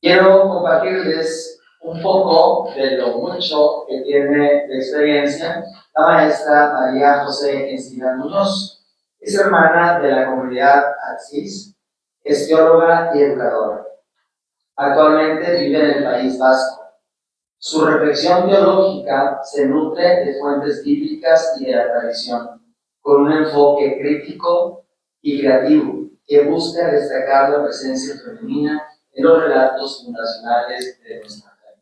Quiero compartirles un poco de lo mucho que tiene de experiencia la maestra María José Encina Muñoz. Es hermana de la comunidad Axis, es teóloga y educadora. Actualmente vive en el País Vasco. Su reflexión teológica se nutre de fuentes bíblicas y de la tradición, con un enfoque crítico y creativo que busca destacar la presencia femenina en los relatos fundacionales de nuestra fe.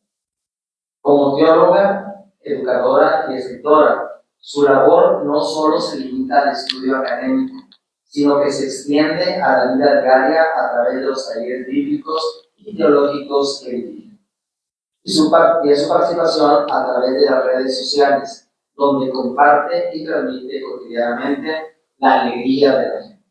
Como teóloga, educadora y escritora, su labor no solo se limita al estudio académico, sino que se extiende a la vida diaria a través de los talleres bíblicos y teológicos que dirige. Y su participación a través de las redes sociales, donde comparte y transmite cotidianamente la alegría de la gente.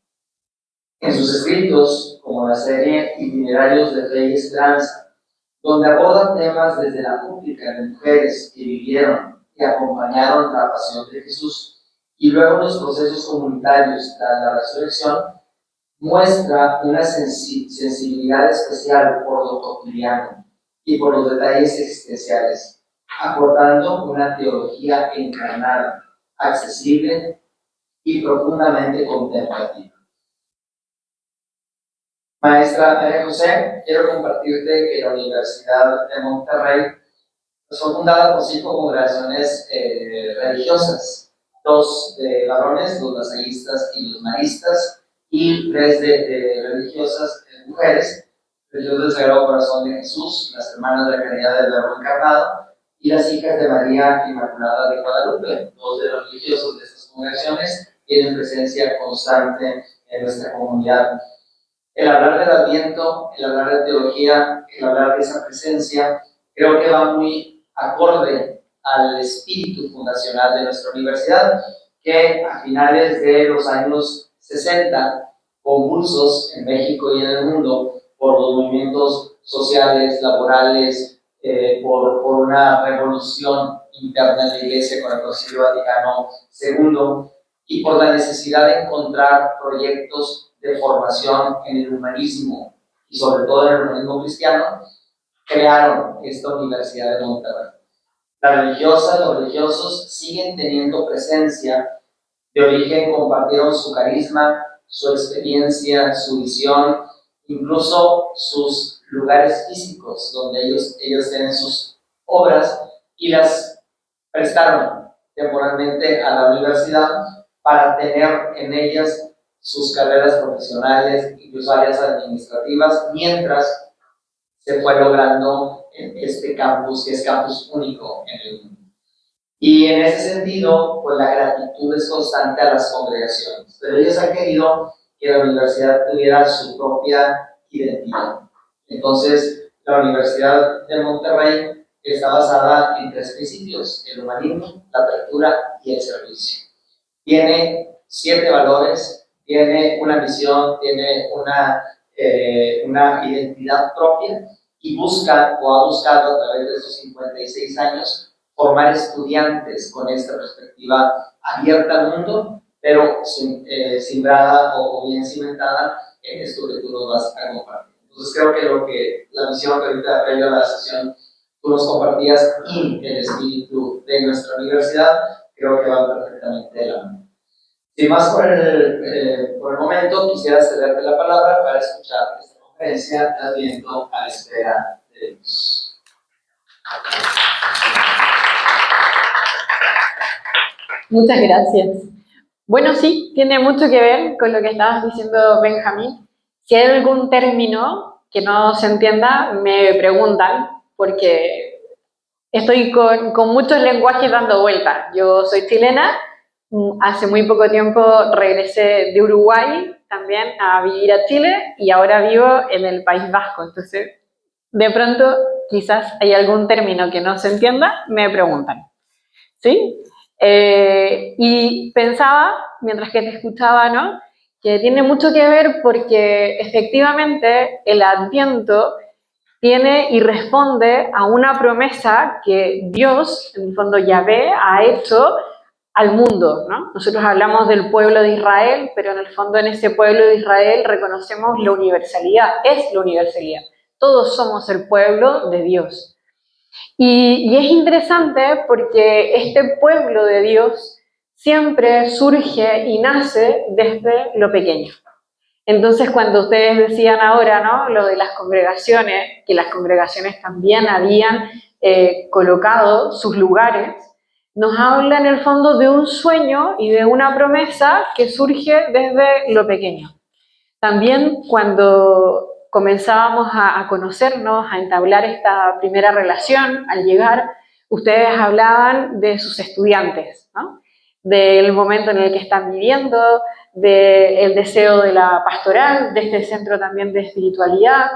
En sus escritos, como la serie Itinerarios de Fe y Esperanza, donde aborda temas desde la pública de mujeres que vivieron y acompañaron la pasión de Jesús, y luego los procesos comunitarios tras la resurrección, muestra una sensibilidad especial por lo cotidiano y por los detalles existenciales, aportando una teología encarnada, accesible y profundamente contemplativa. Maestra María José, quiero compartirte que la Universidad de Monterrey fue fundada por 5 congregaciones religiosas, 2 de varones, los lasallistas y los maristas, y 3 de religiosas mujeres, religiosas del Sagrado Corazón de Jesús, las Hermanas de la Caridad del Verbo Encarnado, y las Hijas de María Inmaculada de Guadalupe. 2 de los religiosos de estas congregaciones tienen presencia constante en nuestra comunidad. El hablar del Adviento, el hablar de teología, el hablar de esa presencia, creo que va muy acorde al espíritu fundacional de nuestra universidad, que a finales de los años 60, convulsos en México y en el mundo por los movimientos sociales, laborales, por una revolución interna en la Iglesia con el Concilio Vaticano II, y por la necesidad de encontrar proyectos de formación en el humanismo y sobre todo en el humanismo cristiano, crearon esta Universidad de Monterrey. Las religiosas, los religiosos siguen teniendo presencia. De origen compartieron su carisma, su experiencia, su visión, incluso sus lugares físicos donde ellos tienen sus obras, y las prestaron temporalmente a la universidad para tener en ellas sus carreras profesionales, incluso áreas administrativas, mientras se fue logrando este campus, que es campus único en el mundo. Y en ese sentido, pues la gratitud es constante a las congregaciones, pero ellos han querido que la universidad tuviera su propia identidad. Entonces, la Universidad de Monterrey está basada en 3 principios: el humanismo, la apertura y el servicio. Tiene 7 valores, tiene una misión, tiene una identidad propia, y busca, o ha buscado a través de estos 56 años, formar estudiantes con esta perspectiva abierta al mundo, pero simbrada o bien cimentada en esto que tú nos vas a compartir. Entonces creo que la misión que ahorita previo a la sesión tú nos compartías y el espíritu de nuestra universidad, creo que va perfectamente de la mano. Sin más por el momento, quisiera cederte la palabra para escuchar esta conferencia de Adviento a la espera de Dios. Muchas gracias. Bueno, sí, tiene mucho que ver con lo que estabas diciendo, Benjamín. Si hay algún término que no se entienda, me preguntan, porque estoy con muchos lenguajes dando vueltas. Yo soy chilena, hace muy poco tiempo regresé de Uruguay también a vivir a Chile, y ahora vivo en el País Vasco. Entonces, de pronto, quizás hay algún término que no se entienda, me preguntan. ¿Sí? Y pensaba, mientras que te escuchaba, ¿no?, que tiene mucho que ver porque efectivamente el Adviento tiene y responde a una promesa que Dios, en el fondo Yahvé, ha hecho al mundo, ¿no? Nosotros hablamos del pueblo de Israel, pero en el fondo en ese pueblo de Israel reconocemos la universalidad, es la universalidad. todos somos el pueblo de Dios. Y es interesante porque este pueblo de Dios siempre surge y nace desde lo pequeño. Entonces, cuando ustedes decían ahora, ¿no?, lo de las congregaciones, que las congregaciones también habían colocado sus lugares, nos habla en el fondo de un sueño y de una promesa que surge desde lo pequeño. También cuando comenzábamos a conocernos, a entablar esta primera relación, al llegar, ustedes hablaban de sus estudiantes, ¿no?, del momento en el que están viviendo, del deseo de la pastoral, de este centro también de espiritualidad,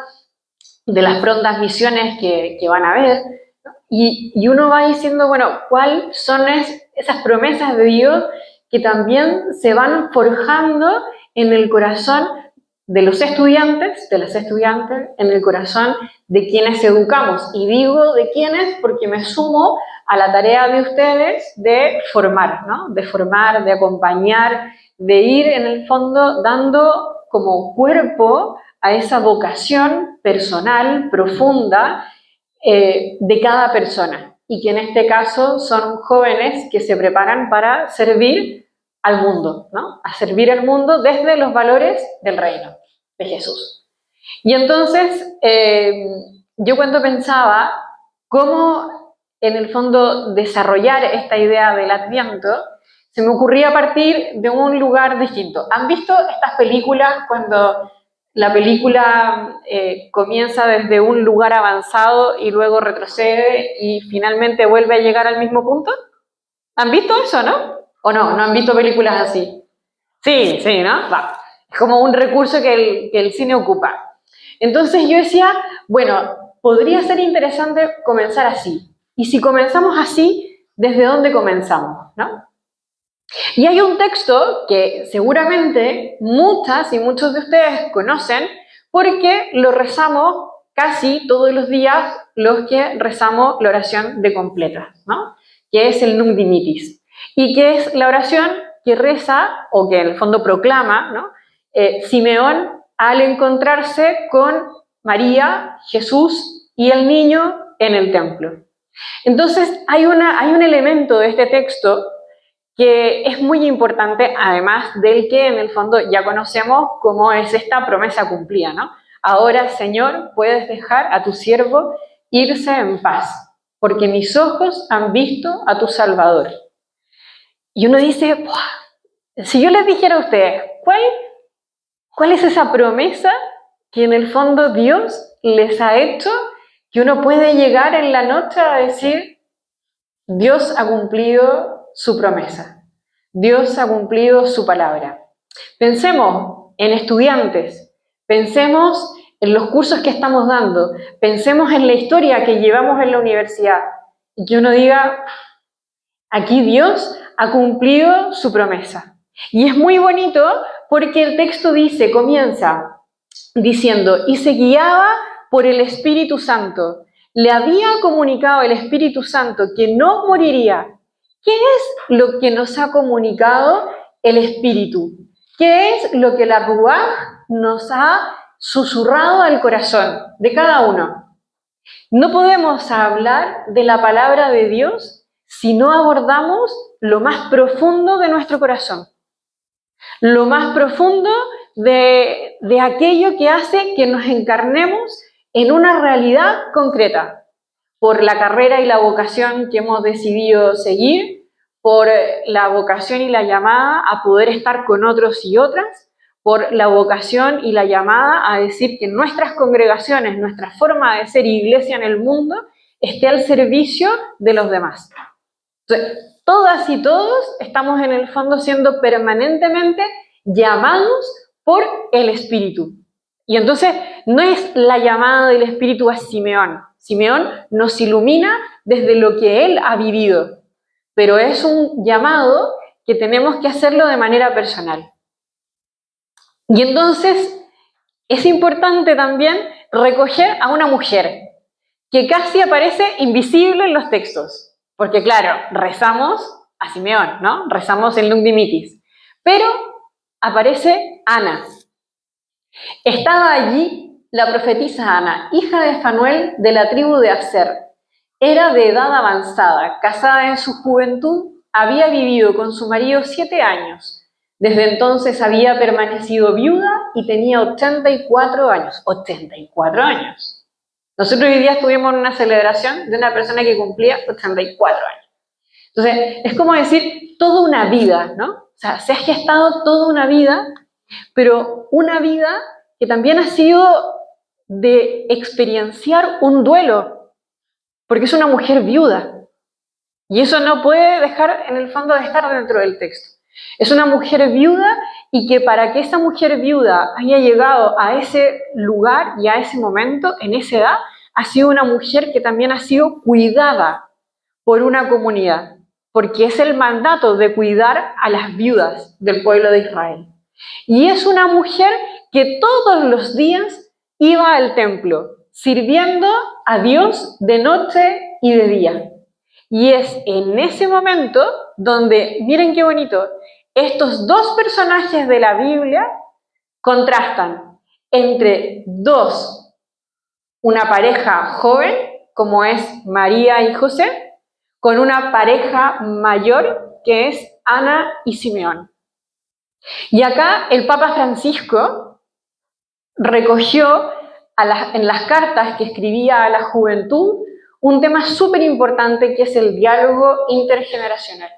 de las prontas misiones que van a haber, ¿no? Y uno va diciendo, bueno, ¿cuáles son esas promesas de Dios que también se van forjando en el corazón de los estudiantes, de las estudiantes, en el corazón de quienes educamos? Y digo de quienes porque me sumo a la tarea de ustedes de formar, ¿no?, de formar, de acompañar, de ir en el fondo dando como cuerpo a esa vocación personal, profunda, de cada persona, y que en este caso son jóvenes que se preparan para servir al mundo, ¿no?, a servir al mundo desde los valores del reino de Jesús. Y entonces, yo cuando pensaba cómo en el fondo desarrollar esta idea del Adviento, se me ocurría partir de un lugar distinto. ¿Han visto estas películas cuando la película comienza desde un lugar avanzado y luego retrocede y finalmente vuelve a llegar al mismo punto? ¿Han visto eso, no? ¿O no? ¿No han visto películas así? Sí, sí, ¿no? Va. Es como un recurso que el cine ocupa. Entonces yo decía, bueno, podría ser interesante comenzar así. Y si comenzamos así, ¿desde dónde comenzamos, no? Y hay un texto que seguramente muchas y muchos de ustedes conocen porque lo rezamos casi todos los días los que rezamos la oración de completas, ¿no?, que es el Nunc Dimittis, y que es la oración que reza, o que en el fondo proclama, ¿no?, Simeón al encontrarse con María, Jesús y el niño en el templo. Entonces hay un elemento de este texto que es muy importante, además del que en el fondo ya conocemos cómo es esta promesa cumplida, ¿no? Ahora, Señor, puedes dejar a tu siervo irse en paz, porque mis ojos han visto a tu Salvador. Y uno dice, ¡buah! Si yo les dijera a ustedes, ¿cuál es esa promesa que en el fondo Dios les ha hecho, que uno puede llegar en la noche a decir, Dios ha cumplido su promesa, Dios ha cumplido su palabra? Pensemos en estudiantes, pensemos en los cursos que estamos dando, pensemos en la historia que llevamos en la universidad y que uno diga, aquí Dios ha cumplido su promesa. Y es muy bonito porque el texto comienza diciendo, y se guiaba por el Espíritu Santo. Le había comunicado el Espíritu Santo que no moriría. ¿Qué es lo que nos ha comunicado el Espíritu? ¿Qué es lo que la Ruaj nos ha susurrado al corazón de cada uno? No podemos hablar de la palabra de Dios si no abordamos lo más profundo de nuestro corazón, lo más profundo de aquello que hace que nos encarnemos en una realidad concreta, por la carrera y la vocación que hemos decidido seguir, por la vocación y la llamada a poder estar con otros y otras, por la vocación y la llamada a decir que nuestras congregaciones, nuestra forma de ser iglesia en el mundo, esté al servicio de los demás. Entonces, todas y todos estamos en el fondo siendo permanentemente llamados por el Espíritu. Y entonces no es la llamada del Espíritu a Simeón. Simeón nos ilumina desde lo que él ha vivido, pero es un llamado que tenemos que hacerlo de manera personal. Y entonces es importante también recoger a una mujer que casi aparece invisible en los textos, porque claro, rezamos a Simeón, ¿no? Rezamos el Nunc Dimittis, pero aparece Ana. Estaba allí la profetisa Ana, hija de Fanuel de la tribu de Aser. Era de edad avanzada, casada en su juventud, había vivido con su marido 7 años. Desde entonces había permanecido viuda y tenía 84 años. 84 años. Nosotros hoy día estuvimos en una celebración de una persona que cumplía 84 años. Entonces, es como decir toda una vida, ¿no? O sea, se ha gestado toda una vida, pero una vida que también ha sido de experienciar un duelo, porque es una mujer viuda. Y eso no puede dejar en el fondo de estar dentro del texto. Es una mujer viuda y que para que esa mujer viuda haya llegado a ese lugar y a ese momento, en esa edad, ha sido una mujer que también ha sido cuidada por una comunidad, porque es el mandato de cuidar a las viudas del pueblo de Israel. Y es una mujer que todos los días iba al templo, sirviendo a Dios de noche y de día. Y es en ese momento donde, miren qué bonito, estos dos personajes de la Biblia contrastan entre una pareja joven, como es María y José, con una pareja mayor, que es Ana y Simeón. Y acá el Papa Francisco recogió en las cartas que escribía a la juventud un tema súper importante que es el diálogo intergeneracional.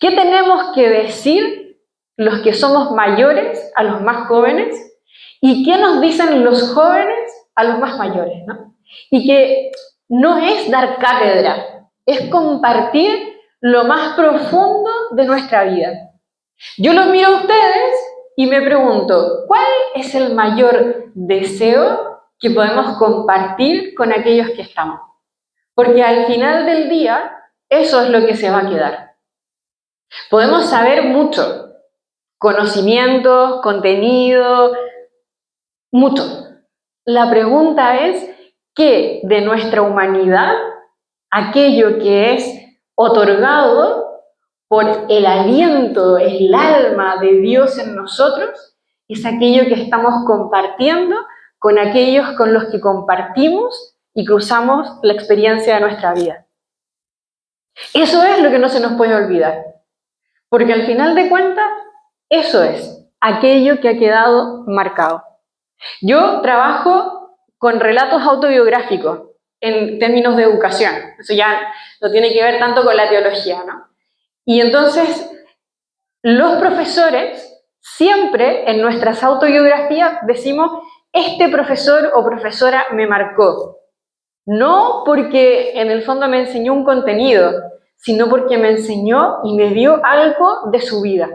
¿Qué tenemos que decir los que somos mayores a los más jóvenes? ¿Y qué nos dicen los jóvenes a los más mayores, ¿no? Y que no es dar cátedra, es compartir lo más profundo de nuestra vida. Yo los miro a ustedes y me pregunto, ¿cuál es el mayor deseo que podemos compartir con aquellos que estamos? Porque al final del día, eso es lo que se va a quedar. Podemos saber mucho, conocimiento, contenido, mucho. La pregunta es, ¿qué de nuestra humanidad, aquello que es otorgado por el aliento, el alma de Dios en nosotros, es aquello que estamos compartiendo con aquellos con los que compartimos y cruzamos la experiencia de nuestra vida? Eso es lo que no se nos puede olvidar, porque al final de cuentas, eso es aquello que ha quedado marcado. Yo trabajo con relatos autobiográficos en términos de educación, eso ya no tiene que ver tanto con la teología, ¿no? Y entonces, los profesores siempre en nuestras autobiografías decimos, este profesor o profesora me marcó. No porque en el fondo me enseñó un contenido, sino porque me enseñó y me dio algo de su vida.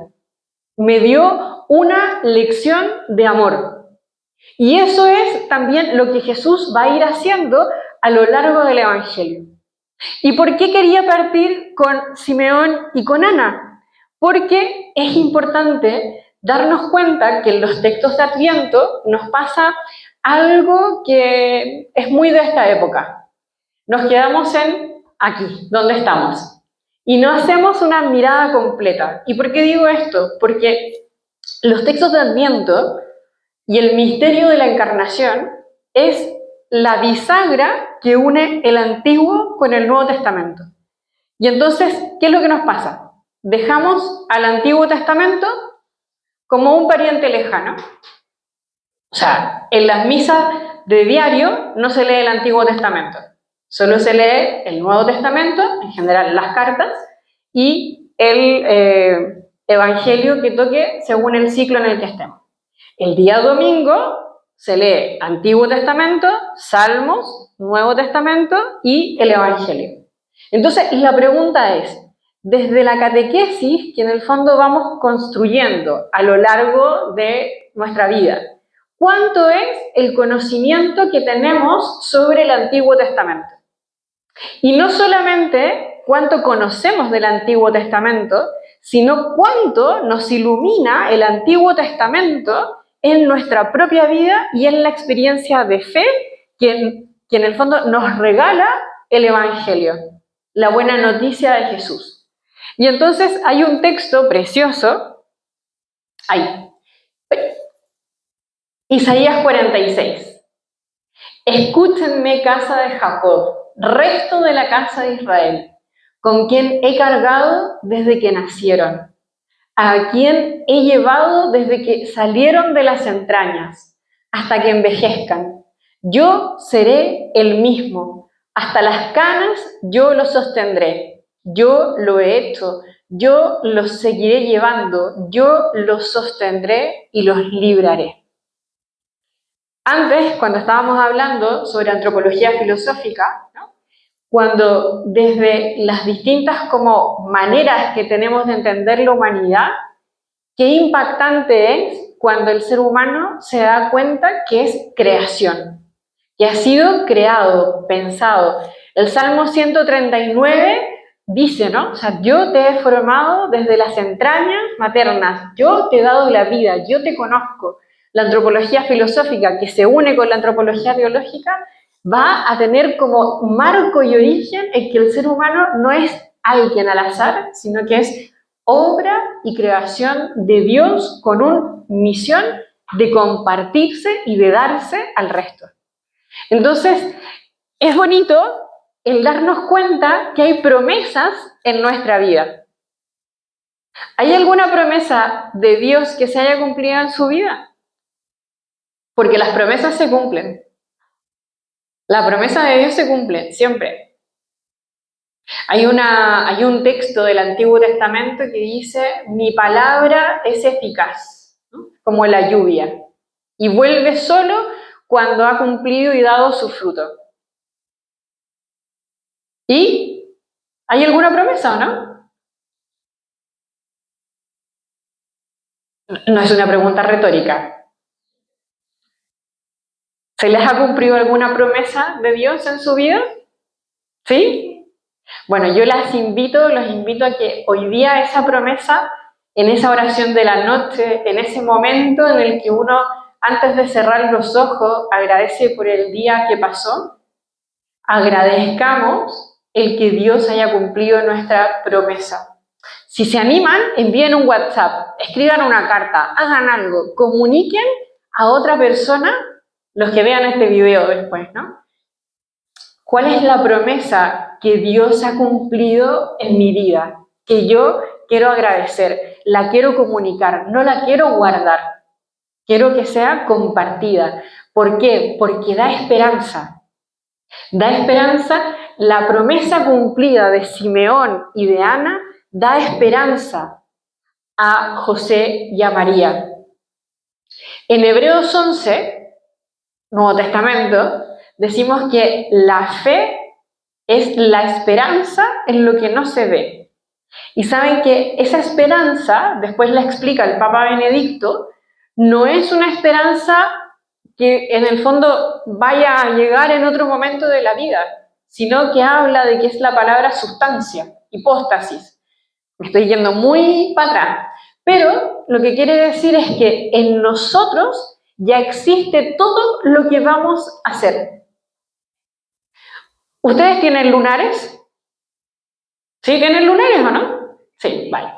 Me dio una lección de amor. Y eso es también lo que Jesús va a ir haciendo a lo largo del Evangelio. ¿Y por qué quería partir con Simeón y con Ana? Porque es importante darnos cuenta que en los textos de Adviento nos pasa algo que es muy de esta época. Nos quedamos en aquí, donde estamos, y no hacemos una mirada completa. ¿Y por qué digo esto? Porque los textos de Adviento y el misterio de la Encarnación es la bisagra que une el Antiguo con el Nuevo Testamento. Y entonces, ¿qué es lo que nos pasa? Dejamos al Antiguo Testamento como un pariente lejano. O sea, en las misas de diario no se lee el Antiguo Testamento, solo se lee el Nuevo Testamento, en general las cartas, y el Evangelio que toque según el ciclo en el que estemos. El día domingo se lee Antiguo Testamento, Salmos, Nuevo Testamento y el Evangelio. Entonces, la pregunta es, desde la catequesis, que en el fondo vamos construyendo a lo largo de nuestra vida, ¿cuánto es el conocimiento que tenemos sobre el Antiguo Testamento? Y no solamente cuánto conocemos del Antiguo Testamento, sino cuánto nos ilumina el Antiguo Testamento en nuestra propia vida y en la experiencia de fe que en el fondo nos regala el Evangelio, la buena noticia de Jesús. Y entonces hay un texto precioso, ahí, Isaías 46. Escúchenme, casa de Jacob, resto de la casa de Israel, con quien he cargado desde que nacieron, a quien he llevado desde que salieron de las entrañas, hasta que envejezcan. Yo seré el mismo, hasta las canas yo los sostendré. Yo lo he hecho, yo los seguiré llevando, yo los sostendré y los libraré. Antes, cuando estábamos hablando sobre antropología filosófica, ¿no? Cuando desde las distintas como maneras que tenemos de entender la humanidad, qué impactante es cuando el ser humano se da cuenta que es creación, que ha sido creado, pensado. El Salmo 139 dice, ¿no? O sea, yo te he formado desde las entrañas maternas, yo te he dado la vida, yo te conozco. La antropología filosófica, que se une con la antropología biológica, va a tener como marco y origen en que el ser humano no es alguien al azar, sino que es obra y creación de Dios con una misión de compartirse y de darse al resto. Entonces, es bonito el darnos cuenta que hay promesas en nuestra vida. ¿Hay alguna promesa de Dios que se haya cumplido en su vida? Porque las promesas se cumplen. La promesa de Dios se cumple, siempre. Hay un texto del Antiguo Testamento que dice, mi palabra es eficaz, ¿no? Como la lluvia, y vuelve solo cuando ha cumplido y dado su fruto. ¿Y hay alguna promesa o no? No es una pregunta retórica. ¿Se les ha cumplido alguna promesa de Dios en su vida? ¿Sí? Bueno, yo los invito a que hoy día esa promesa, en esa oración de la noche, en ese momento en el que uno, antes de cerrar los ojos, agradece por el día que pasó, agradezcamos el que Dios haya cumplido nuestra promesa. Si se animan, envíen un WhatsApp, escriban una carta, hagan algo, comuniquen a otra persona los que vean este video después, ¿no? ¿Cuál es la promesa que Dios ha cumplido en mi vida? Que yo quiero agradecer, la quiero comunicar, no la quiero guardar. Quiero que sea compartida. ¿Por qué? Porque da esperanza. Da esperanza, la promesa cumplida de Simeón y de Ana da esperanza a José y a María. En Hebreos 11, Nuevo Testamento, decimos que la fe es la esperanza en lo que no se ve. Y saben que esa esperanza, después la explica el Papa Benedicto, no es una esperanza que en el fondo vaya a llegar en otro momento de la vida, sino que habla de que es la palabra sustancia, hipóstasis. Me estoy yendo muy para atrás, pero lo que quiere decir es que en nosotros ya existe todo lo que vamos a hacer. ¿Ustedes tienen lunares? ¿Sí tienen lunares o no? Sí, vale.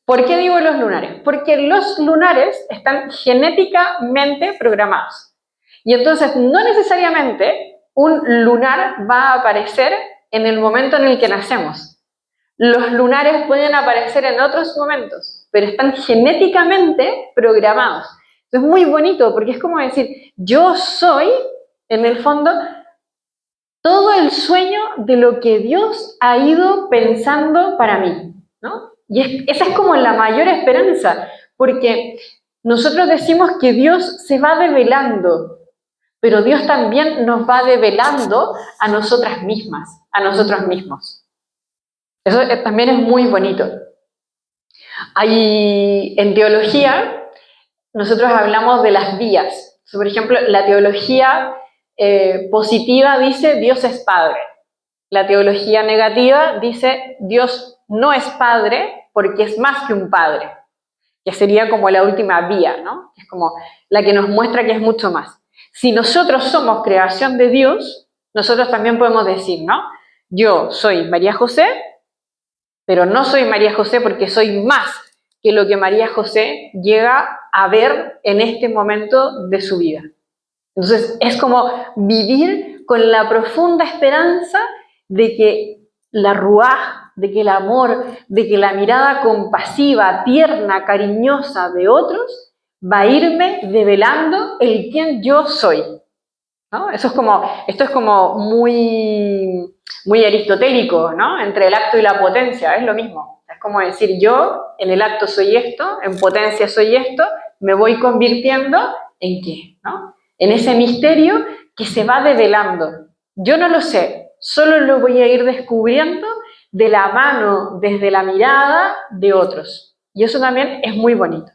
¿Por qué digo los lunares? Porque los lunares están genéticamente programados. Y entonces no necesariamente un lunar va a aparecer en el momento en el que nacemos. Los lunares pueden aparecer en otros momentos, pero están genéticamente programados. Es muy bonito porque es como decir, yo soy, en el fondo, todo el sueño de lo que Dios ha ido pensando para mí, ¿no? Y esa es como la mayor esperanza, porque nosotros decimos que Dios se va develando, pero Dios también nos va develando a nosotras mismas, a nosotros mismos. Eso también es muy bonito. En teología, nosotros hablamos de las vías. Por ejemplo, la teología positiva dice Dios es Padre. La teología negativa dice Dios no es Padre porque es más que un Padre, que sería como la última vía, ¿no? Es como la que nos muestra que es mucho más. Si nosotros somos creación de Dios, nosotros también podemos decir, ¿no? Yo soy María José, pero no soy María José porque soy más que lo que María José llega a ver en este momento de su vida. Entonces es como vivir con la profunda esperanza de que la ruaj, de que el amor, de que la mirada compasiva, tierna, cariñosa de otros va a irme develando el quién yo soy, ¿no? Esto es como muy aristotélico, ¿no? Entre el acto y la potencia, es lo mismo. Es como decir, yo en el acto soy esto, en potencia soy esto, me voy convirtiendo en qué, ¿no? En ese misterio que se va develando. Yo no lo sé, solo lo voy a ir descubriendo de la mano, desde la mirada de otros. Y eso también es muy bonito.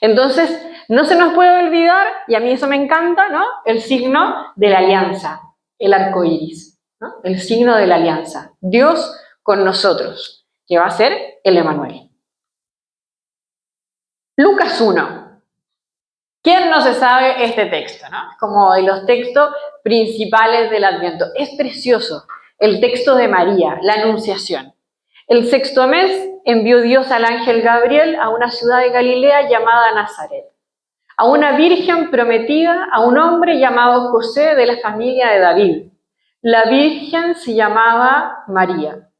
Entonces, no se nos puede olvidar, y a mí eso me encanta, ¿no? El signo de la alianza, el arco iris, ¿no? El signo de la alianza. Dios con nosotros, que va a ser el Emmanuel. Lucas 1. ¿Quién no se sabe este texto, no? Como de los textos principales del Adviento. Es precioso el texto de María, la Anunciación. El 6º mes envió Dios al ángel Gabriel a una ciudad de Galilea llamada Nazaret, a una virgen prometida a un hombre llamado José de la familia de David. La virgen se llamaba María.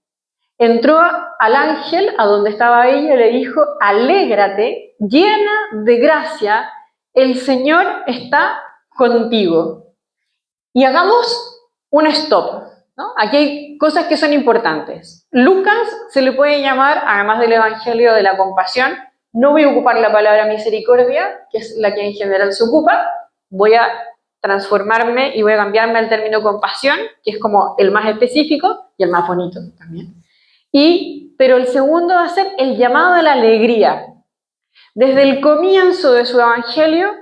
Entró al ángel a donde estaba ella y le dijo: alégrate, llena de gracia, el Señor está contigo. Y hagamos un stop, ¿no? Aquí hay cosas que son importantes. Lucas se le puede llamar, además del Evangelio de la compasión, no voy a ocupar la palabra misericordia, que es la que en general se ocupa, voy a transformarme y voy a cambiarme al término compasión, que es como el más específico y el más bonito también. Pero el segundo va a ser el llamado a la alegría. Desde el comienzo de su Evangelio,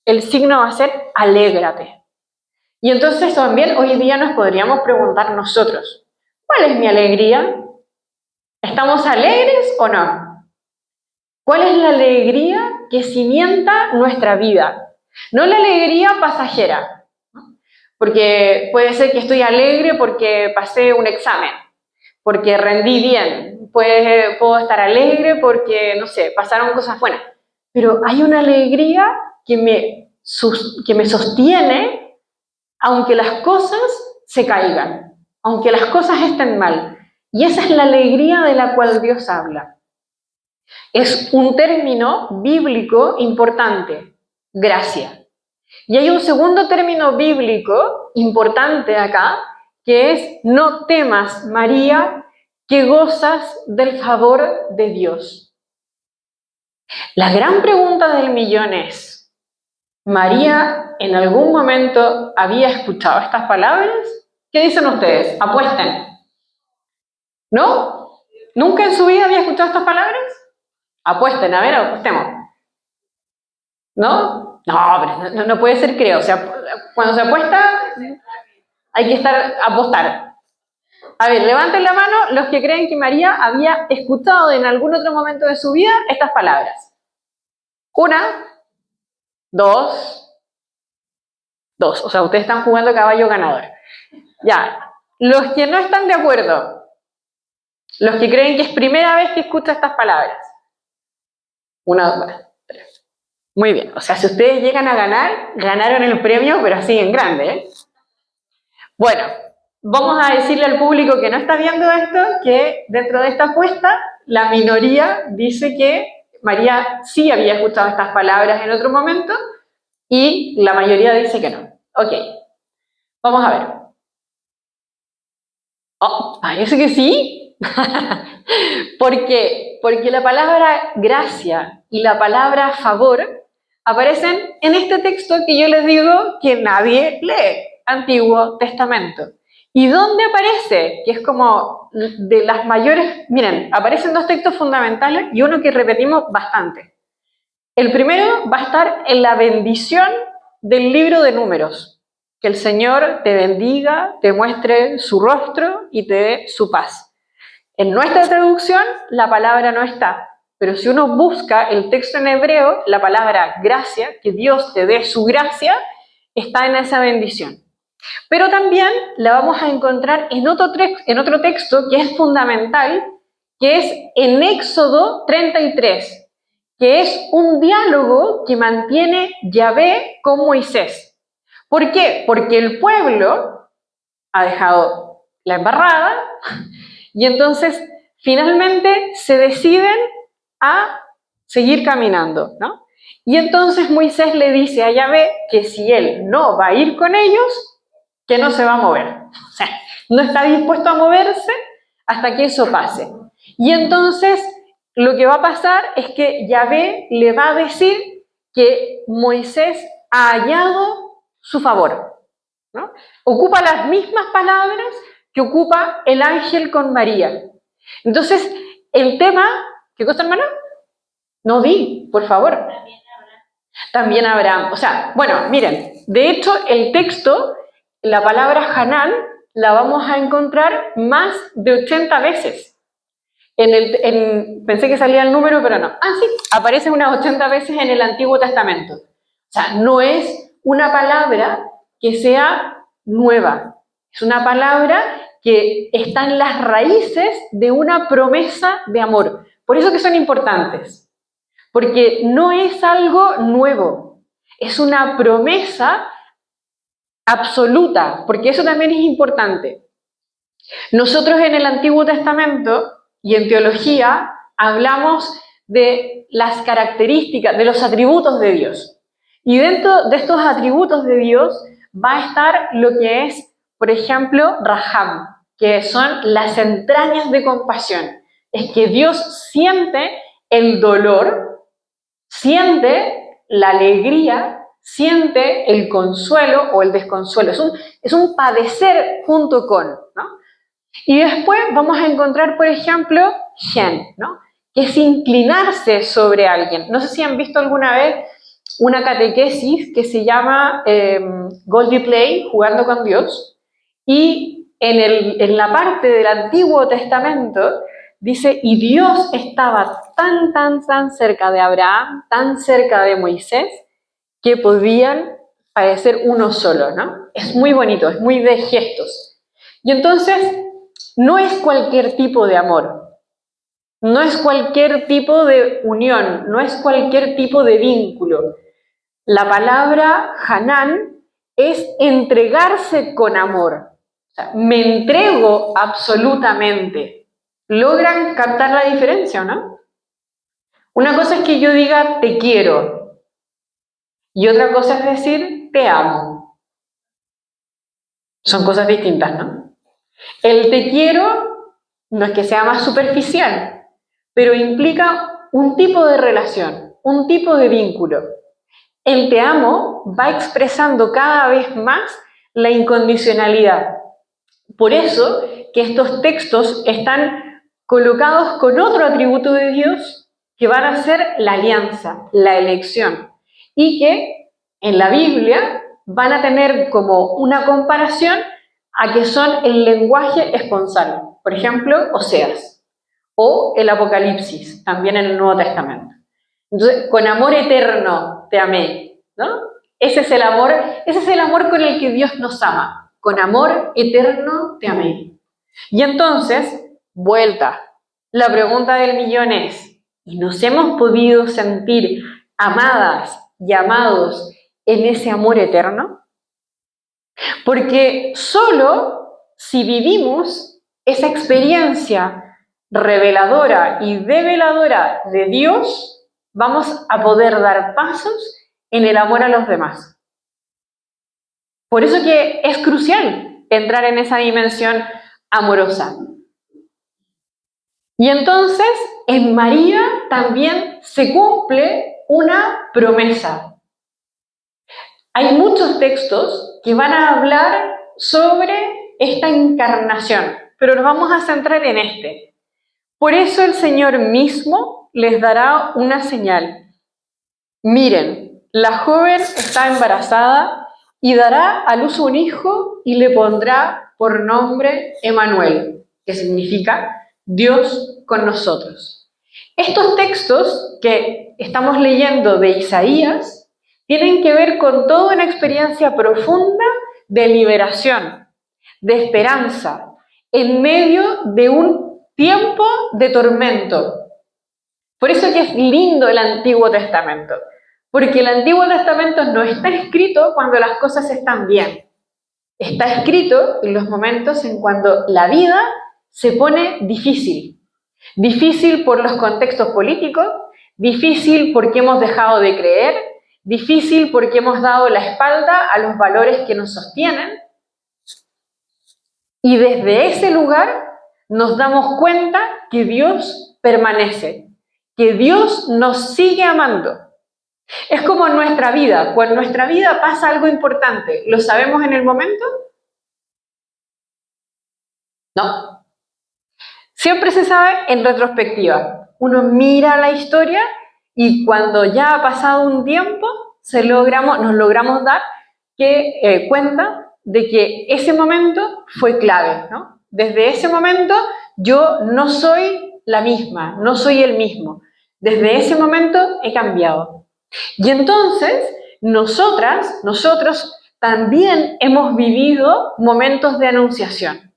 el signo va a ser alégrate. Y entonces también hoy día nos podríamos preguntar nosotros, ¿cuál es mi alegría? ¿Estamos alegres o no? ¿Cuál es la alegría que cimienta nuestra vida? No la alegría pasajera, porque puede ser que estoy alegre porque pasé un examen, porque rendí bien, puedo estar alegre porque, no sé, pasaron cosas buenas, pero hay una alegría que me sostiene aunque las cosas se caigan, aunque las cosas estén mal. Y esa es la alegría de la cual Dios habla. Es un término bíblico importante, gracia. Y hay un segundo término bíblico importante acá, que es: no temas, María, que gozas del favor de Dios. La gran pregunta del millón es: ¿María en algún momento había escuchado estas palabras? ¿Qué dicen ustedes? Apuesten. ¿No? ¿Nunca en su vida había escuchado estas palabras? Apuesten, a ver, apostemos. ¿No? No, pero no puede ser, creo. O sea, cuando se apuesta, hay que apostar. A ver, levanten la mano los que creen que María había escuchado en algún otro momento de su vida estas palabras. 1, 2. O sea, ustedes están jugando caballo ganador. Ya, los que no están de acuerdo, los que creen que es primera vez que escucha estas palabras. 1, 2, 3. Muy bien, o sea, si ustedes llegan a ganar, ganaron el premio, pero así en grande, ¿eh? Bueno, vamos a decirle al público que no está viendo esto que dentro de esta apuesta, la minoría dice que María sí había escuchado estas palabras en otro momento y la mayoría dice que no. Ok, vamos a ver. Oh, parece que sí. ¿Por qué? Porque la palabra gracia y la palabra favor aparecen en este texto que yo les digo que nadie lee, Antiguo Testamento. ¿Y dónde aparece? Que es como de las mayores... Miren, aparecen 2 textos fundamentales y uno que repetimos bastante. El primero va a estar en la bendición del libro de Números. Que el Señor te bendiga, te muestre su rostro y te dé su paz. En nuestra traducción la palabra no está, pero si uno busca el texto en hebreo, la palabra gracia, que Dios te dé su gracia, está en esa bendición. Pero también la vamos a encontrar en otro texto que es fundamental, que es en Éxodo 33, que es un diálogo que mantiene Yahvé con Moisés. ¿Por qué? Porque el pueblo ha dejado la embarrada y entonces finalmente se deciden a seguir caminando, ¿no? Y entonces Moisés le dice a Yahvé que si él no va a ir con ellos, que no se va a mover. O sea, no está dispuesto a moverse hasta que eso pase. Y entonces lo que va a pasar es que Yahvé le va a decir que Moisés ha hallado su favor, ¿no? Ocupa las mismas palabras que ocupa el ángel con María. Entonces, el tema, ¿qué cosa, hermana? No di, por favor. También Abraham. O sea, bueno, miren, de hecho, el texto, la palabra Hanán, la vamos a encontrar más de 80 veces. Pensé que salía el número, pero no. Ah, sí, aparece unas 80 veces en el Antiguo Testamento. O sea, no es una palabra que sea nueva. Es una palabra que está en las raíces de una promesa de amor. Por eso que son importantes. Porque no es algo nuevo. Es una promesa absoluta. Porque eso también es importante. Nosotros en el Antiguo Testamento y en teología hablamos de las características, de los atributos de Dios. Y dentro de estos atributos de Dios va a estar lo que es, por ejemplo, Raham, que son las entrañas de compasión. Es que Dios siente el dolor, siente la alegría, siente el consuelo o el desconsuelo. Es un padecer junto con, ¿no? Y después vamos a encontrar, por ejemplo, gen, ¿no? Que es inclinarse sobre alguien. No sé si han visto alguna vez una catequesis que se llama Goldie Play, Jugando con Dios, y en la parte del Antiguo Testamento dice, y Dios estaba tan cerca de Abraham, tan cerca de Moisés, que podían parecer uno solo, ¿no? Es muy bonito, es muy de gestos. Y entonces, no es cualquier tipo de amor, no es cualquier tipo de unión, no es cualquier tipo de vínculo. La palabra Hanán es entregarse con amor. O sea, me entrego absolutamente. ¿Logran captar la diferencia o no? Una cosa es que yo diga te quiero y otra cosa es decir te amo. Son cosas distintas, ¿no? El te quiero no es que sea más superficial, pero implica un tipo de relación, un tipo de vínculo. El te amo va expresando cada vez más la incondicionalidad. Por eso que estos textos están colocados con otro atributo de Dios que van a ser la alianza, la elección, y que en la Biblia van a tener como una comparación a que son el lenguaje esponsal. Por ejemplo, Oseas o el Apocalipsis, también en el Nuevo Testamento. Entonces, con amor eterno te amé, ¿no? Ese es el amor con el que Dios nos ama. Con amor eterno te amé. Y entonces, vuelta, la pregunta del millón es, ¿y nos hemos podido sentir amadas y amados en ese amor eterno? Porque solo si vivimos esa experiencia reveladora y develadora de Dios, vamos a poder dar pasos en el amor a los demás. Por eso que es crucial entrar en esa dimensión amorosa. Y entonces, en María también se cumple una promesa. Hay muchos textos que van a hablar sobre esta encarnación, pero nos vamos a centrar en este. Por eso el Señor mismo les dará una señal. Miren, la joven está embarazada y dará a luz un hijo y le pondrá por nombre Emmanuel, que significa Dios con nosotros. Estos textos que estamos leyendo de Isaías tienen que ver con toda una experiencia profunda de liberación, de esperanza, en medio de un tiempo de tormento. Por eso que es lindo el Antiguo Testamento, Porque el Antiguo Testamento no está escrito cuando las cosas están bien. Está escrito en los momentos en cuando la vida se pone difícil. Difícil por los contextos políticos, difícil porque hemos dejado de creer, difícil porque hemos dado la espalda a los valores que nos sostienen. Y desde ese lugar nos damos cuenta que Dios permanece, que Dios nos sigue amando. Es como en nuestra vida. Cuando en nuestra vida pasa algo importante, ¿lo sabemos en el momento? No. Siempre se sabe en retrospectiva. Uno mira la historia y cuando ya ha pasado un tiempo, nos logramos dar cuenta de que ese momento fue clave, ¿no? Desde ese momento yo no soy la misma, no soy el mismo. Desde ese momento he cambiado. Y entonces, nosotros también hemos vivido momentos de anunciación.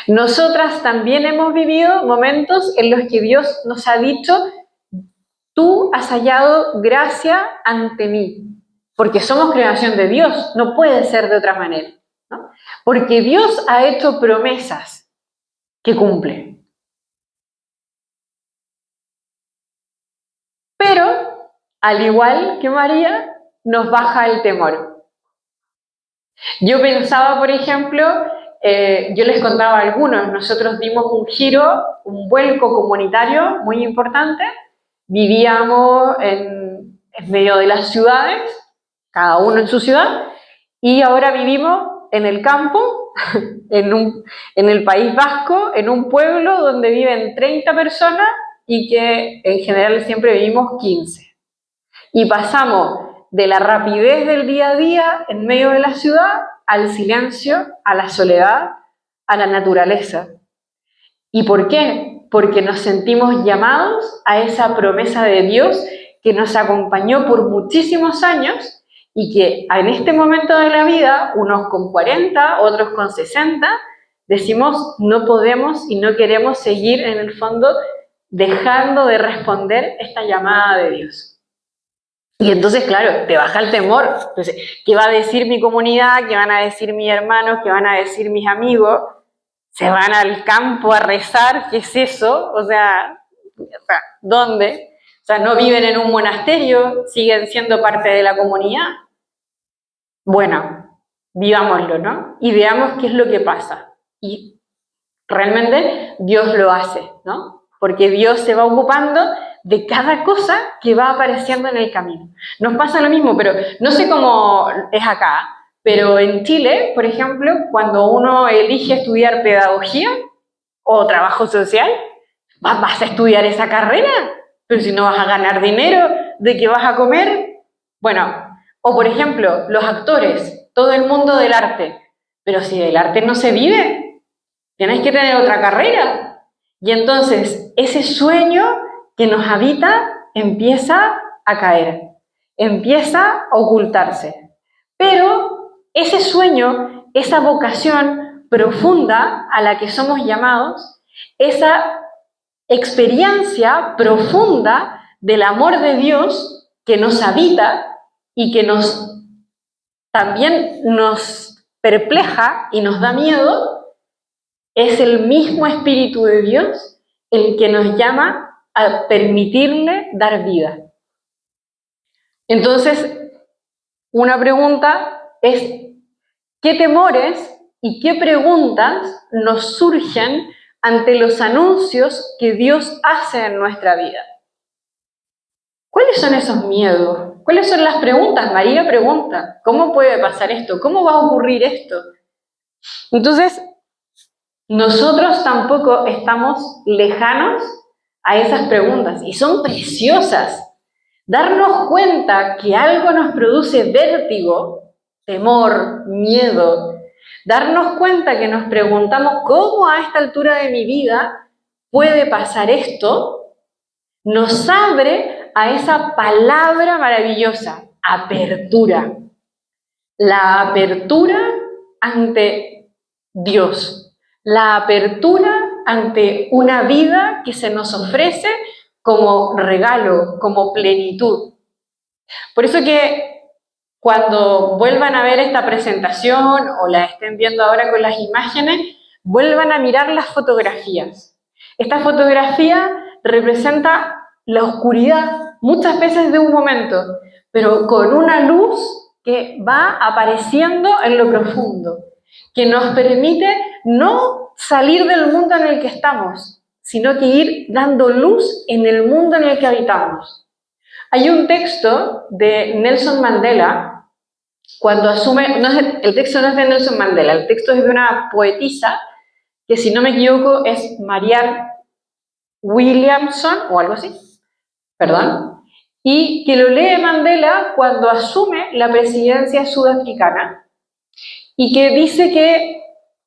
Nosotras también hemos vivido momentos en los que Dios nos ha dicho, tú has hallado gracia ante mí, porque somos creación de Dios, no puede ser de otra manera, ¿no? Porque Dios ha hecho promesas que cumple. Pero, al igual que María, nos baja el temor. Yo pensaba, por ejemplo, yo les contaba a algunos, nosotros dimos un giro, un vuelco comunitario muy importante. Vivíamos en medio de las ciudades, cada uno en su ciudad, y ahora vivimos en el campo, en el País Vasco, en un pueblo donde viven 30 personas y que en general siempre vivimos 15. Y pasamos de la rapidez del día a día en medio de la ciudad al silencio, a la soledad, a la naturaleza. ¿Y por qué? Porque nos sentimos llamados a esa promesa de Dios que nos acompañó por muchísimos años y que en este momento de la vida, unos con 40, otros con 60, decimos no podemos y no queremos seguir en el fondo dejando de responder esta llamada de Dios. Y entonces, claro, te baja el temor. Entonces, ¿qué va a decir mi comunidad? ¿Qué van a decir mis hermanos? ¿Qué van a decir mis amigos? ¿Se van al campo a rezar? ¿Qué es eso? O sea, ¿dónde? O sea, ¿no viven en un monasterio? ¿Siguen siendo parte de la comunidad? Bueno, vivámoslo, ¿no? Y veamos qué es lo que pasa. Y realmente Dios lo hace, ¿no? Porque Dios se va ocupando de cada cosa que va apareciendo en el camino. Nos pasa lo mismo, pero no sé cómo es acá, pero en Chile, por ejemplo, cuando uno elige estudiar pedagogía o trabajo social, ¿vas a estudiar esa carrera? Pero si no vas a ganar dinero, ¿de qué vas a comer? Bueno, o por ejemplo, los actores, todo el mundo del arte, pero si del arte no se vive, tienes que tener otra carrera. Y entonces ese sueño que nos habita empieza a caer, empieza a ocultarse. Pero ese sueño, esa vocación profunda a la que somos llamados, esa experiencia profunda del amor de Dios que nos habita y que también nos perpleja y nos da miedo, es el mismo Espíritu de Dios el que nos llama a permitirle dar vida. Entonces, una pregunta es, ¿qué temores y qué preguntas nos surgen ante los anuncios que Dios hace en nuestra vida? ¿Cuáles son esos miedos? ¿Cuáles son las preguntas? María pregunta, ¿cómo puede pasar esto? ¿Cómo va a ocurrir esto? Entonces, nosotros tampoco estamos lejanos a esas preguntas y son preciosas. Darnos cuenta que algo nos produce vértigo, temor, miedo. Darnos cuenta que nos preguntamos cómo a esta altura de mi vida puede pasar esto, nos abre a esa palabra maravillosa, apertura. La apertura ante Dios, la apertura ante una vida que se nos ofrece como regalo, como plenitud. Por eso que cuando vuelvan a ver esta presentación o la estén viendo ahora con las imágenes, vuelvan a mirar las fotografías. Esta fotografía representa la oscuridad, muchas veces de un momento, pero con una luz que va apareciendo en lo profundo, que nos permite no salir del mundo en el que estamos, sino que ir dando luz en el mundo en el que habitamos. Hay un texto de Nelson Mandela, cuando asume, el texto no es de Nelson Mandela, el texto es de una poetisa, que si no me equivoco es Marianne Williamson o algo así, perdón, y que lo lee Mandela cuando asume la presidencia sudafricana y que dice que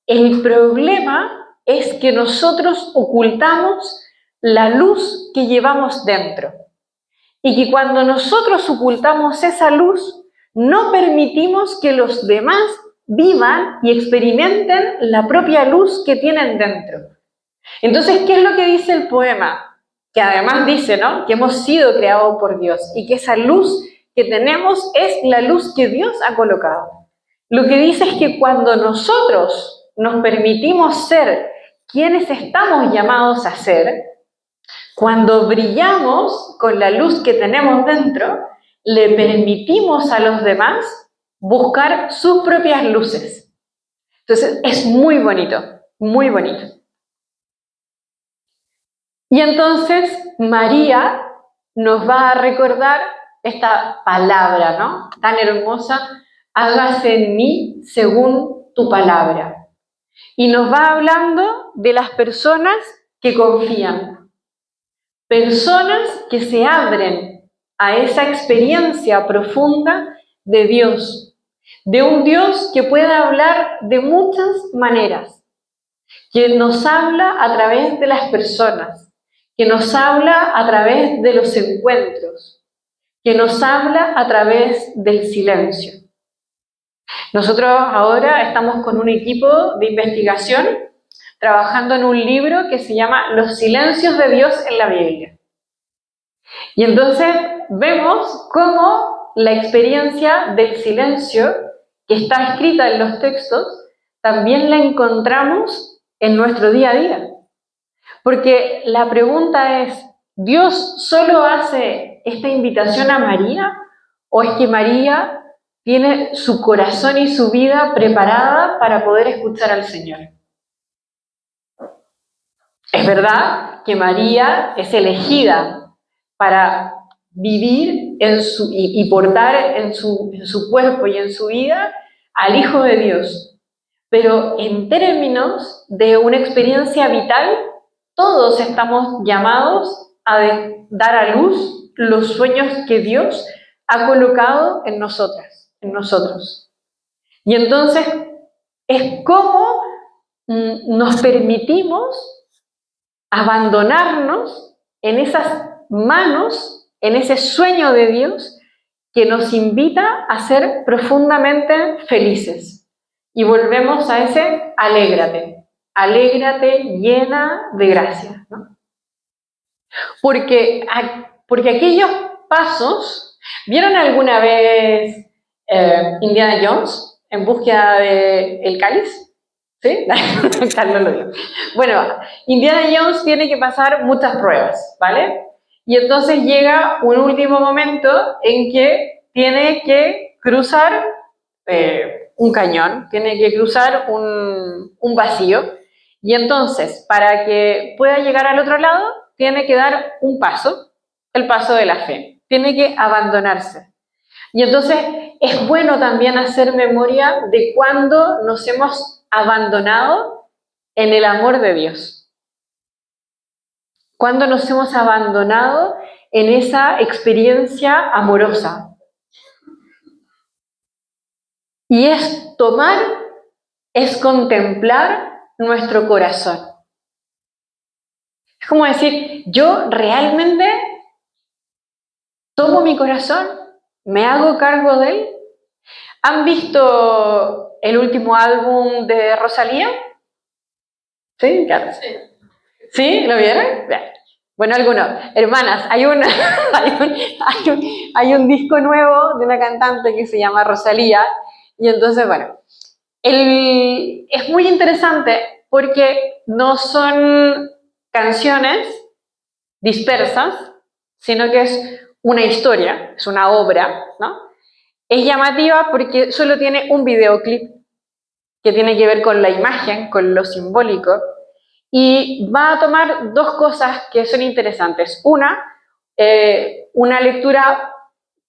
el problema es que nosotros ocultamos la luz que llevamos dentro y que cuando nosotros ocultamos esa luz no permitimos que los demás vivan y experimenten la propia luz que tienen dentro. Entonces, ¿qué es lo que dice el poema? Que además dice, ¿no?, que hemos sido creados por Dios y que esa luz que tenemos es la luz que Dios ha colocado. Lo que dice es que cuando nosotros nos permitimos ser quienes estamos llamados a ser, cuando brillamos con la luz que tenemos dentro, le permitimos a los demás buscar sus propias luces. Entonces, es muy bonito, muy bonito. Y entonces María nos va a recordar esta palabra, ¿no?, tan hermosa, hágase en mí según tu palabra. Y nos va hablando de las personas que confían, personas que se abren a esa experiencia profunda de Dios, de un Dios que puede hablar de muchas maneras, que nos habla a través de las personas, que nos habla a través de los encuentros, que nos habla a través del silencio. Nosotros ahora estamos con un equipo de investigación trabajando en un libro que se llama Los silencios de Dios en la Biblia. Y entonces vemos cómo la experiencia del silencio que está escrita en los textos también la encontramos en nuestro día a día. Porque la pregunta es, ¿Dios solo hace esta invitación a María? ¿O es que María tiene su corazón y su vida preparada para poder escuchar al Señor? Es verdad que María es elegida para vivir y portar en su cuerpo y en su vida al Hijo de Dios. Pero en términos de una experiencia vital, todos estamos llamados a dar a luz los sueños que Dios ha colocado en nosotros. Y entonces es como nos permitimos abandonarnos en esas manos, en ese sueño de Dios que nos invita a ser profundamente felices. Y volvemos a ese alégrate, alégrate llena de gracia, ¿no? Porque aquellos pasos, ¿vieron alguna vez Indiana Jones en búsqueda del cáliz? ¿Sí? Carlos lo vio. Bueno, Indiana Jones tiene que pasar muchas pruebas, ¿vale? Y entonces llega un último momento en que tiene que cruzar un cañón, tiene que cruzar un vacío, y entonces, para que pueda llegar al otro lado, tiene que dar un paso, el paso de la fe, tiene que abandonarse. Y entonces es bueno también hacer memoria de cuando nos hemos abandonado en el amor de Dios. Cuando nos hemos abandonado en esa experiencia amorosa. Y es tomar, es contemplar nuestro corazón. Es como decir, yo realmente tomo mi corazón, me hago cargo de él. ¿Han visto el último álbum de Rosalía? ¿Sí? Claro. ¿Sí? ¿Lo vieron? Bien. Bueno, algunos. Hermanas, hay un disco nuevo de una cantante que se llama Rosalía, y entonces, bueno, es muy interesante porque no son canciones dispersas, sino que es una historia, es una obra, ¿no? Es llamativa porque solo tiene un videoclip que tiene que ver con la imagen, con lo simbólico, y va a tomar dos cosas que son interesantes. Una lectura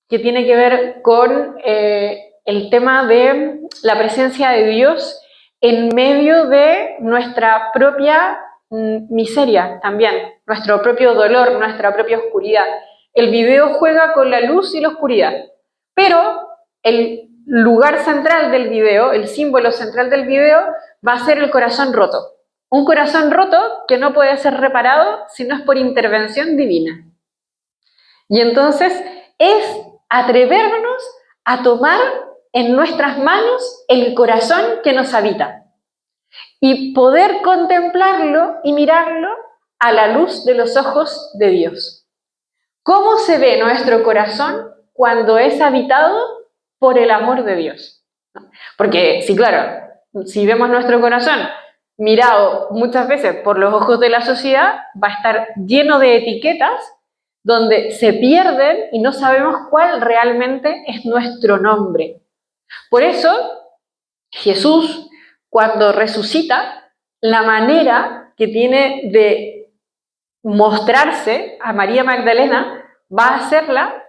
que tiene que ver con el tema de la presencia de Dios en medio de nuestra propia miseria también, nuestro propio dolor, nuestra propia oscuridad. El video juega con la luz y la oscuridad, pero el lugar central del video, el símbolo central del video, va a ser el corazón roto. Un corazón roto que no puede ser reparado si no es por intervención divina. Y entonces es atrevernos a tomar en nuestras manos el corazón que nos habita y poder contemplarlo y mirarlo a la luz de los ojos de Dios. ¿Cómo se ve nuestro corazón cuando es habitado por el amor de Dios? Porque, sí, claro, si vemos nuestro corazón mirado muchas veces por los ojos de la sociedad, va a estar lleno de etiquetas donde se pierden y no sabemos cuál realmente es nuestro nombre. Por eso, Jesús, cuando resucita, la manera que tiene de mostrarse a María Magdalena va a hacerla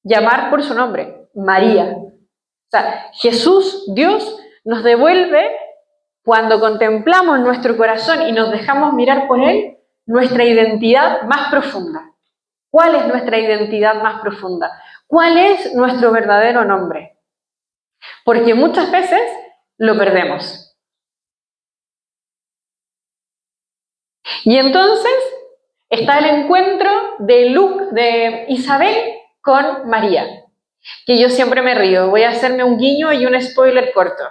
llamar por su nombre, María. O sea, Jesús, Dios, nos devuelve, cuando contemplamos nuestro corazón y nos dejamos mirar por Él, nuestra identidad más profunda. ¿Cuál es nuestra identidad más profunda? ¿Cuál es nuestro verdadero nombre? Porque muchas veces lo perdemos. Y entonces está el encuentro de Isabel con María, que yo siempre me río. Voy a hacerme un guiño y un spoiler corto.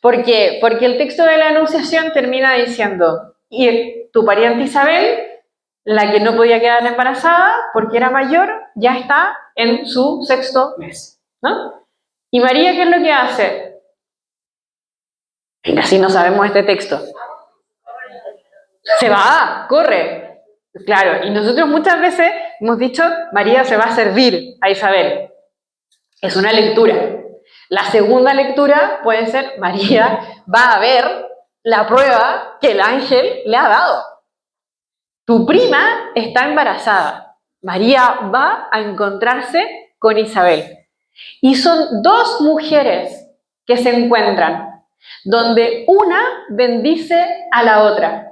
¿Por qué? Porque el texto de la Anunciación termina diciendo, y tu pariente Isabel, la que no podía quedar embarazada porque era mayor, ya está en su 6º mes, ¿no? ¿Y María qué es lo que hace? Venga, si no sabemos este texto. Se va, corre. Claro, y nosotros muchas veces hemos dicho, María se va a servir a Isabel. Es una lectura. La segunda lectura puede ser, María va a ver la prueba que el ángel le ha dado. Tu prima está embarazada. María va a encontrarse con Isabel. Y son dos mujeres que se encuentran, donde una bendice a la otra.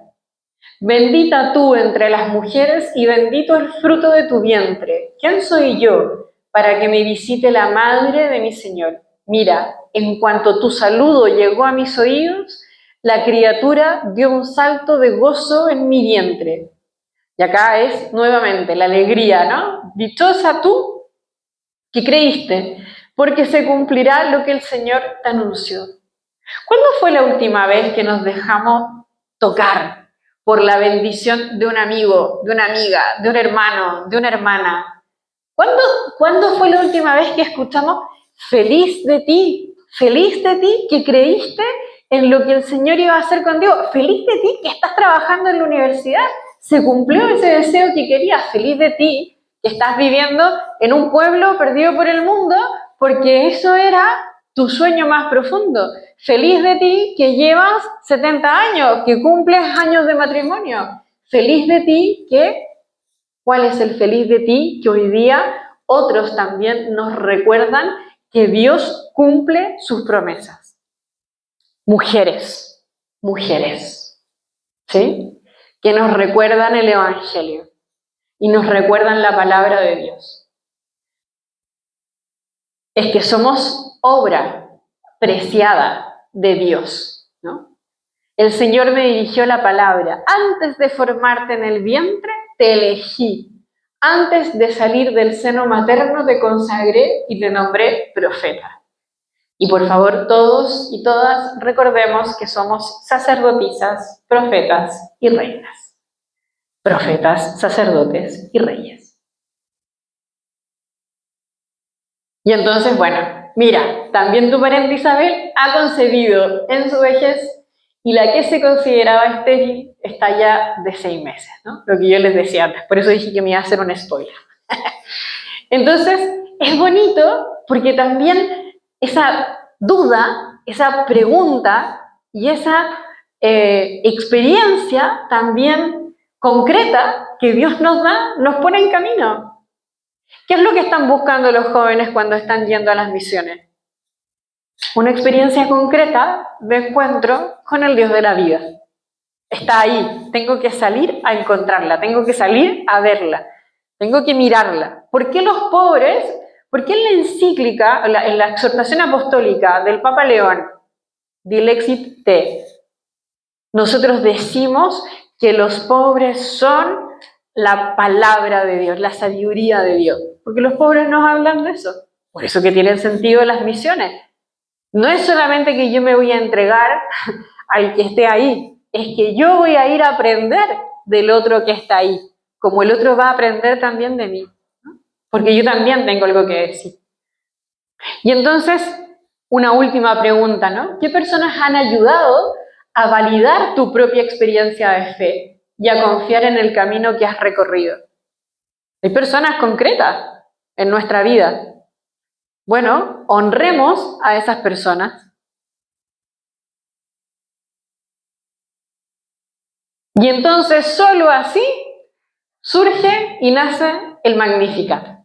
Bendita tú entre las mujeres y bendito el fruto de tu vientre. ¿Quién soy yo para que me visite la madre de mi Señor? Mira, en cuanto tu saludo llegó a mis oídos, la criatura dio un salto de gozo en mi vientre. Y acá es nuevamente la alegría, ¿no? Dichosa tú que creíste, porque se cumplirá lo que el Señor te anunció. ¿Cuándo fue la última vez que nos dejamos tocar por la bendición de un amigo, de una amiga, de un hermano, de una hermana? ¿Cuándo fue la última vez que escuchamos feliz de ti que creíste en lo que el Señor iba a hacer contigo, feliz de ti que estás trabajando en la universidad, se cumplió ese deseo que querías, feliz de ti que estás viviendo en un pueblo perdido por el mundo, porque eso era tu sueño más profundo. Feliz de ti que llevas 70 años, que cumples años de matrimonio. Feliz de ti que, ¿cuál es el feliz de ti? Que hoy día otros también nos recuerdan que Dios cumple sus promesas. Mujeres, ¿sí? Que nos recuerdan el Evangelio y nos recuerdan la palabra de Dios. Es que somos obra preciada de Dios, ¿no? El Señor me dirigió la palabra. Antes de formarte en el vientre, te elegí. Antes de salir del seno materno, te consagré y te nombré profeta. Y por favor, todos y todas recordemos que somos sacerdotisas, profetas y reinas. profetas, sacerdotes y reyes. Y entonces, bueno, mira, también tu pariente Isabel ha concebido en su vejez y la que se consideraba estéril está ya de 6 meses, ¿no? Lo que yo les decía antes, por eso dije que me iba a hacer un spoiler. Entonces, es bonito porque también esa duda, esa pregunta y esa experiencia también concreta que Dios nos da, nos pone en camino. ¿Qué es lo que están buscando los jóvenes cuando están yendo a las misiones? Una experiencia concreta de encuentro con el Dios de la vida. Está ahí, tengo que salir a encontrarla, tengo que salir a verla, tengo que mirarla. ¿Por qué los pobres? ¿Por qué en la encíclica, en la exhortación apostólica del Papa León, Dilexit Te, nosotros decimos que los pobres son la palabra de Dios, la sabiduría de Dios? Porque los pobres nos hablan de eso. Por eso que tienen sentido las misiones. No es solamente que yo me voy a entregar al que esté ahí, es que yo voy a ir a aprender del otro que está ahí, como el otro va a aprender también de mí, ¿no? Porque yo también tengo algo que decir. Y entonces, una última pregunta, ¿no? ¿Qué personas han ayudado a validar tu propia experiencia de fe y a confiar en el camino que has recorrido? Hay personas concretas en nuestra vida. Bueno, honremos a esas personas. Y entonces solo así surge y nace el Magnificat.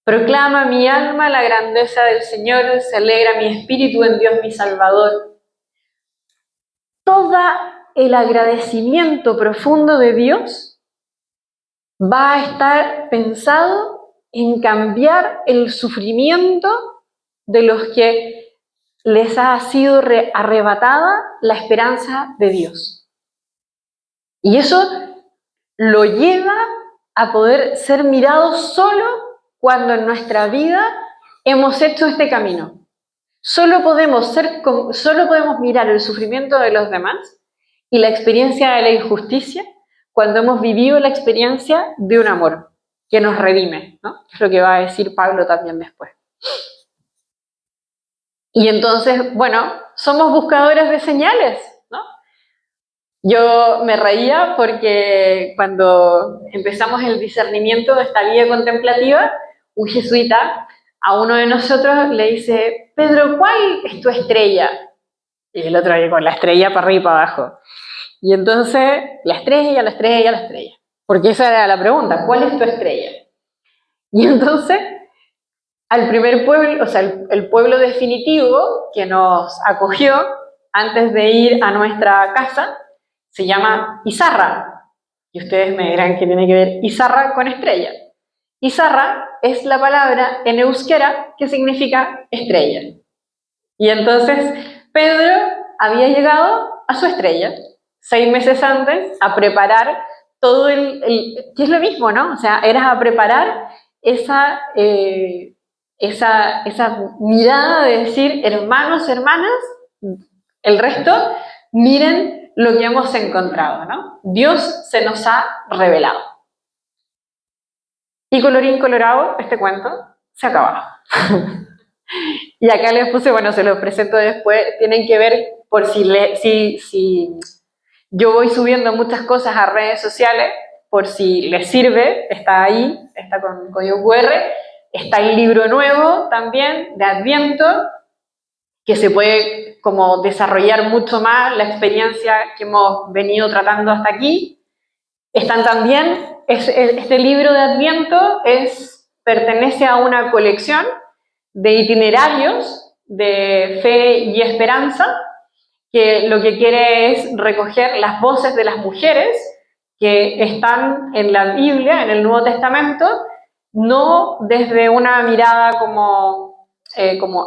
Proclama mi alma la grandeza del Señor, se alegra mi espíritu en Dios mi Salvador. Todo el agradecimiento profundo de Dios va a estar pensado en cambiar el sufrimiento de los que les ha sido arrebatada la esperanza de Dios. Y eso lo lleva a poder ser mirado solo cuando en nuestra vida hemos hecho este camino. Solo podemos mirar el sufrimiento de los demás y la experiencia de la injusticia cuando hemos vivido la experiencia de un amor que nos redime, ¿no? Es lo que va a decir Pablo también después. Y entonces, bueno, somos buscadores de señales, ¿no? Yo me reía porque cuando empezamos el discernimiento de esta vida contemplativa, un jesuita a uno de nosotros le dice: Pedro, ¿cuál es tu estrella? Y el otro ahí con la estrella para arriba y para abajo. Y entonces, la estrella, la estrella, la estrella. Porque esa era la pregunta, ¿cuál es tu estrella? Y entonces, al primer pueblo, o sea, el pueblo definitivo que nos acogió antes de ir a nuestra casa, se llama Izarra. Y ustedes me dirán que tiene que ver Izarra con estrella. Izarra es la palabra en euskera que significa estrella. Y entonces Pedro había llegado a su estrella 6 meses antes a preparar todo que es lo mismo, ¿no? O sea, era a preparar esa mirada de decir: hermanos, hermanas, el resto, miren lo que hemos encontrado, ¿no? Dios se nos ha revelado. Y colorín colorado, este cuento se acaba. Y acá les puse, bueno, se los presento después, tienen que ver por si yo voy subiendo muchas cosas a redes sociales, por si les sirve, está ahí, está con código QR, está el libro nuevo también de Adviento, que se puede como desarrollar mucho más la experiencia que hemos venido tratando hasta aquí. Están también, este libro de Adviento pertenece a una colección de itinerarios de fe y esperanza, que lo que quiere es recoger las voces de las mujeres que están en la Biblia, en el Nuevo Testamento, no desde una mirada como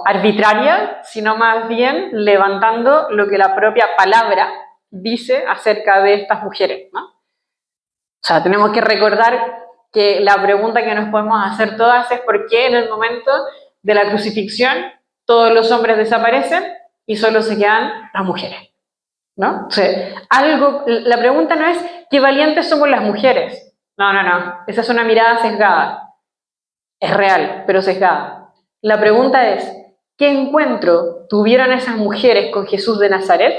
arbitraria, sino más bien levantando lo que la propia palabra dice acerca de estas mujeres, ¿no? O sea, tenemos que recordar que la pregunta que nos podemos hacer todas es: ¿por qué en el momento de la crucifixión todos los hombres desaparecen y solo se quedan las mujeres? ¿no? O sea, la pregunta no es qué valientes somos las mujeres. No, no, no. Esa es una mirada sesgada. Es real, pero sesgada. La pregunta es, ¿qué encuentro tuvieron esas mujeres con Jesús de Nazaret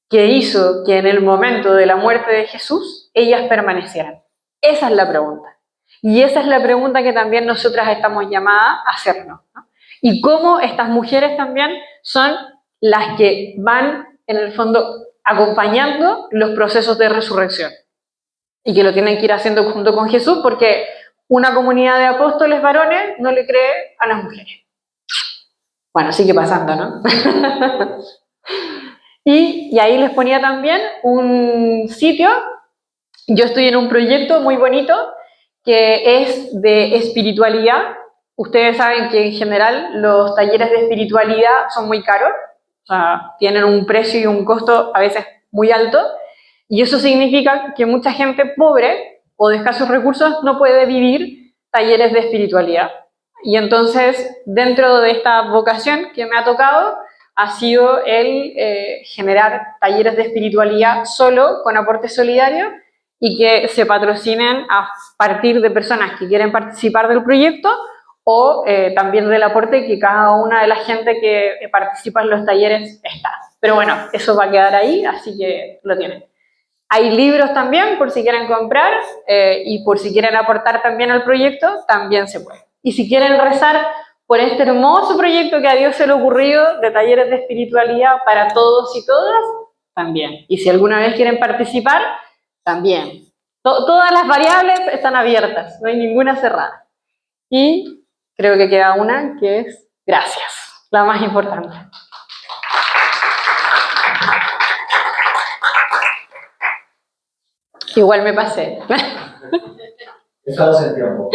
que hizo que en el momento de la muerte de Jesús ellas permanecieran? Esa es la pregunta. Y esa es la pregunta que también nosotras estamos llamadas a hacernos, ¿no? Y cómo estas mujeres también son las que van, en el fondo, acompañando los procesos de resurrección. Y que lo tienen que ir haciendo junto con Jesús, porque una comunidad de apóstoles varones no le cree a las mujeres. Bueno, sigue pasando, ¿no? Y ahí les ponía también un sitio. Yo estoy en un proyecto muy bonito que es de espiritualidad. Ustedes saben que en general los talleres de espiritualidad son muy caros, o sea, tienen un precio y un costo a veces muy alto, y eso significa que mucha gente pobre o de escasos recursos no puede vivir talleres de espiritualidad. Y entonces, dentro de esta vocación que me ha tocado, ha sido el generar talleres de espiritualidad solo con aporte solidario y que se patrocinen a partir de personas que quieren participar del proyecto o también del aporte que cada una de la gente que participa en los talleres está. Pero bueno, eso va a quedar ahí, así que lo tienen. Hay libros también, por si quieren comprar, y por si quieren aportar también al proyecto, también se puede. Y si quieren rezar por este hermoso proyecto que a Dios se le ocurrió de talleres de espiritualidad para todos y todas, también. Y si alguna vez quieren participar, también. Todas las variables están abiertas, no hay ninguna cerrada. Y creo que queda una que es gracias, la más importante. Igual me pasé. Estamos en tiempo.